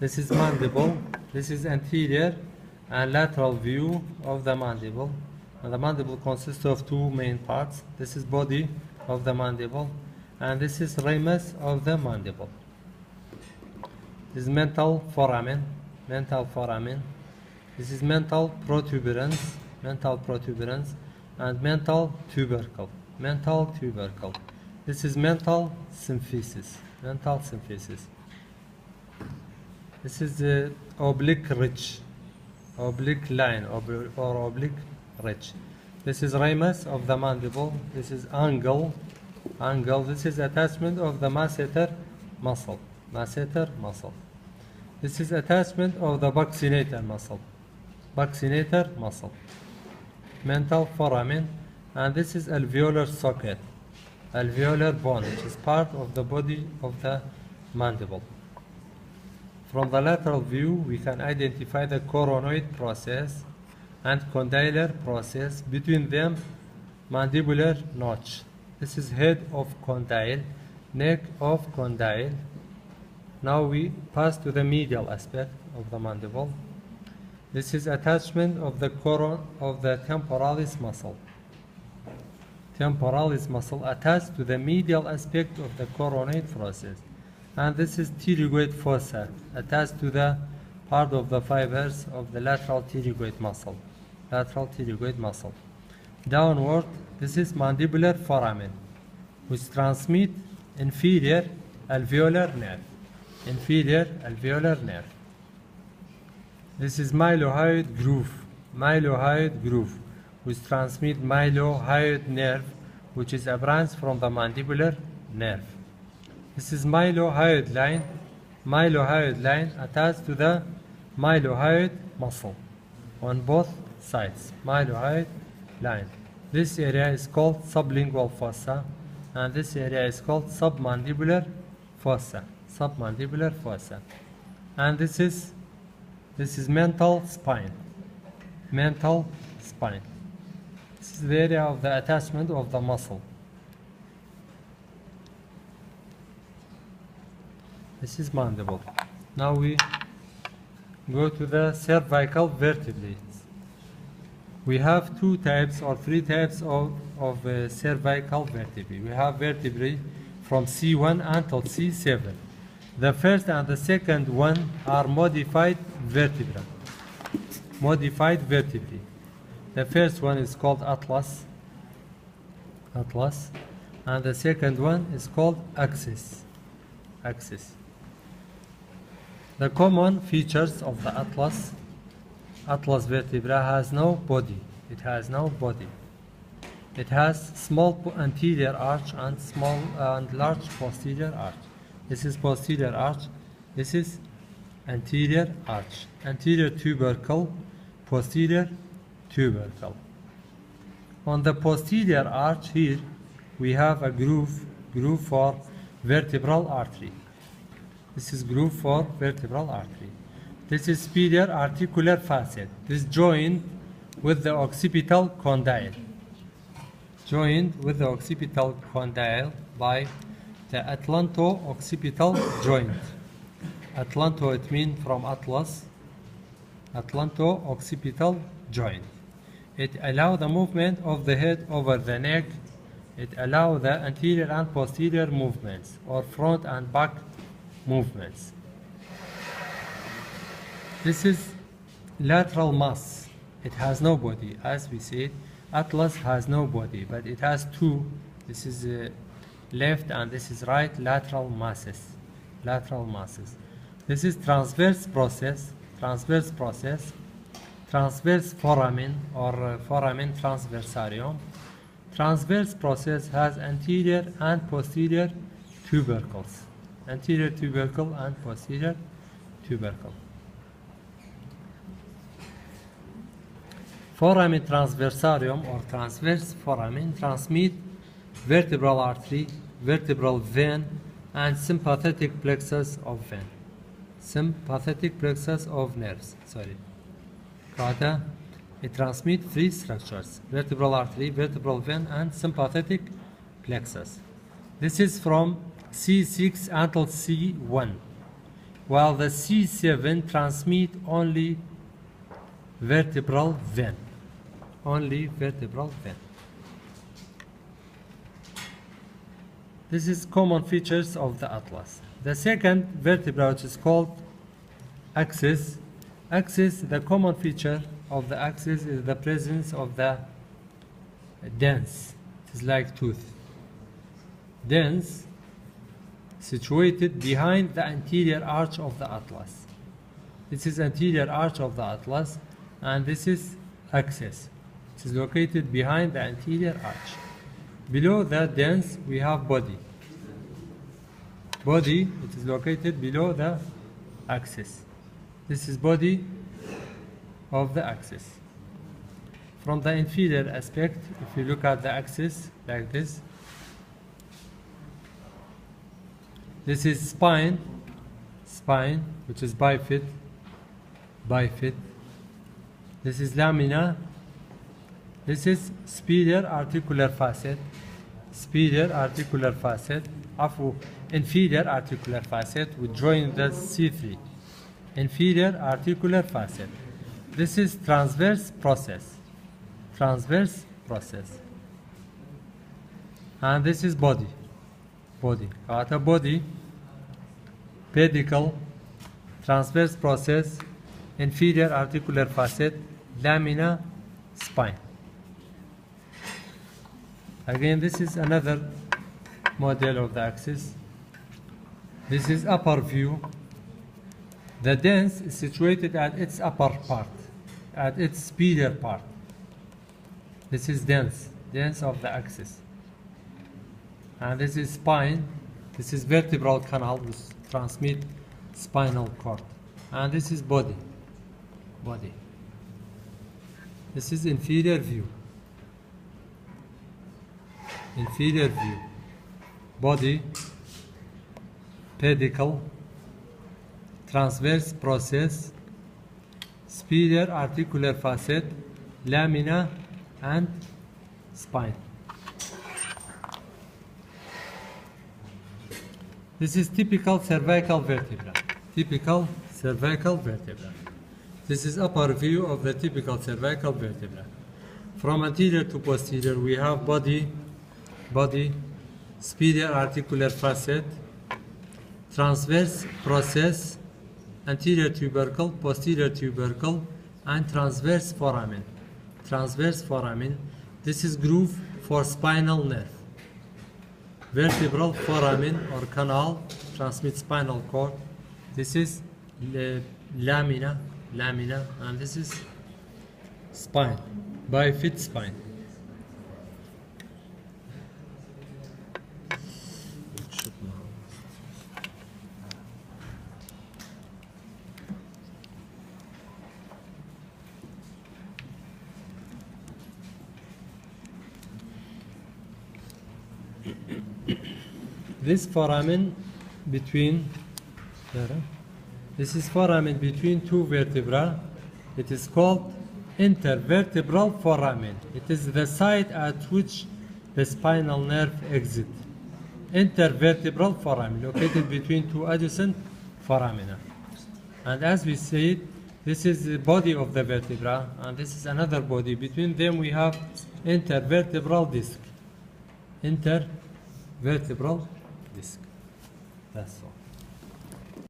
This is mandible. This is anterior and lateral view of the mandible. And the mandible consists of two main parts. This is body of the mandible, and this is ramus of the mandible. This is mental foramen. Mental foramen. This is mental protuberance. Mental protuberance, and mental tubercle. Mental tubercle. This is mental symphysis. Mental symphysis. This is the oblique ridge, oblique line, or oblique ridge. This is ramus of the mandible. This is angle. This is attachment of the masseter muscle. Masseter muscle. This is attachment of the buccinator muscle. Buccinator muscle. Mental foramen, and this is alveolar socket. Alveolar bone, which is part of the body of the mandible. From the lateral view, we can identify the coronoid process and condylar process, between them mandibular notch. This is head of condyle, neck of condyle. Now we pass to the medial aspect of the mandible. This is attachment of the temporalis muscle. Temporalis muscle attached to the medial aspect of the coronoid process. And this is pterygoid fossa, attached to the part of the fibers of the lateral pterygoid muscle. Lateral pterygoid muscle. Downward, this is mandibular foramen, which transmit inferior alveolar nerve. Inferior alveolar nerve. This is mylohyoid groove. Mylohyoid groove, which transmit mylohyoid nerve, which is a branch from the mandibular nerve. This is mylohyoid line. Mylohyoid line attached to the mylohyoid muscle on both sides. Mylohyoid line. This area is called sublingual fossa, and this area is called submandibular fossa. Submandibular fossa. And this is mental spine. Mental spine. This is the area of the attachment of the muscle. This is mandible. Now we go to the cervical vertebrae. We have two types or three types of cervical vertebrae. We have vertebrae from C1 until C7. The first and the second one are modified vertebrae. Modified vertebrae. The first one is called atlas. Atlas. And the second one is called axis. Axis. The common features of the atlas vertebra has no body. It has no body. It has small anterior arch and small and large posterior arch. This is posterior arch. This is anterior arch. Anterior tubercle, posterior tubercle. On the posterior arch here, we have a groove for vertebral artery. This is groove for vertebral artery. This is superior articular facet. This is joined with the occipital condyle. Joined with the occipital condyle by the atlanto-occipital joint. Atlanto, it means from atlas. Atlanto-occipital joint. It allows the movement of the head over the neck. It allows the anterior and posterior movements, or front and back movements. This is lateral mass. It has no body. As we said, atlas has no body, but it has two. This is left and this is right lateral masses. Lateral masses. This is transverse process. Transverse process. Transverse foramen or foramen transversarium. Transverse process has anterior and posterior tubercles. Anterior tubercle and posterior tubercle. Foramen transversarium or transverse foramen transmit vertebral artery, vertebral vein, and sympathetic plexus of vein. Sympathetic plexus of nerves. Sorry. It transmits three structures: vertebral artery, vertebral vein, and sympathetic plexus. This is from C6 until C1. while the C7 transmit only vertebral vein. Only vertebral vein. This is common features of the atlas. The second vertebra, which is called axis. Axis, the common feature of the axis is the presence of the dens. It is like tooth. Dens situated behind the anterior arch of the atlas. This is anterior arch of the atlas, and this is axis. It is located behind the anterior arch. Below the dens we have body. Body, it is located below the axis. This is body of the axis. From the inferior aspect, if you look at the axis like this, this is spine, which is bifid. This is lamina. This is superior articular facet, inferior articular facet, we join the C3. Inferior articular facet. This is transverse process. And this is body. Body, pedicle, transverse process, inferior articular facet, lamina, spine. Again, this is another model of the axis. This is upper view. The dens is situated at its upper part, at its superior part. This is dens of the axis. And this is spine. This is vertebral canal which transmit spinal cord. And this is body. This is inferior view. Body, pedicle, transverse process, superior articular facet, lamina, and spine. This is typical cervical vertebra. This is upper view of the typical cervical vertebra. From anterior to posterior, we have body, superior articular facet, transverse process, anterior tubercle, posterior tubercle, and transverse foramen. This is groove for spinal nerve. Vertebral foramen or canal transmits spinal cord. This is lamina, and this is spine, bifid spine. This foramen between two vertebrae. It is called intervertebral foramen. It is the site at which the spinal nerve exits. Intervertebral foramen located between two adjacent foramina. And as we said, this is the body of the vertebra, and this is another body. Between them we have intervertebral disc. Intervertebral disc. That's all.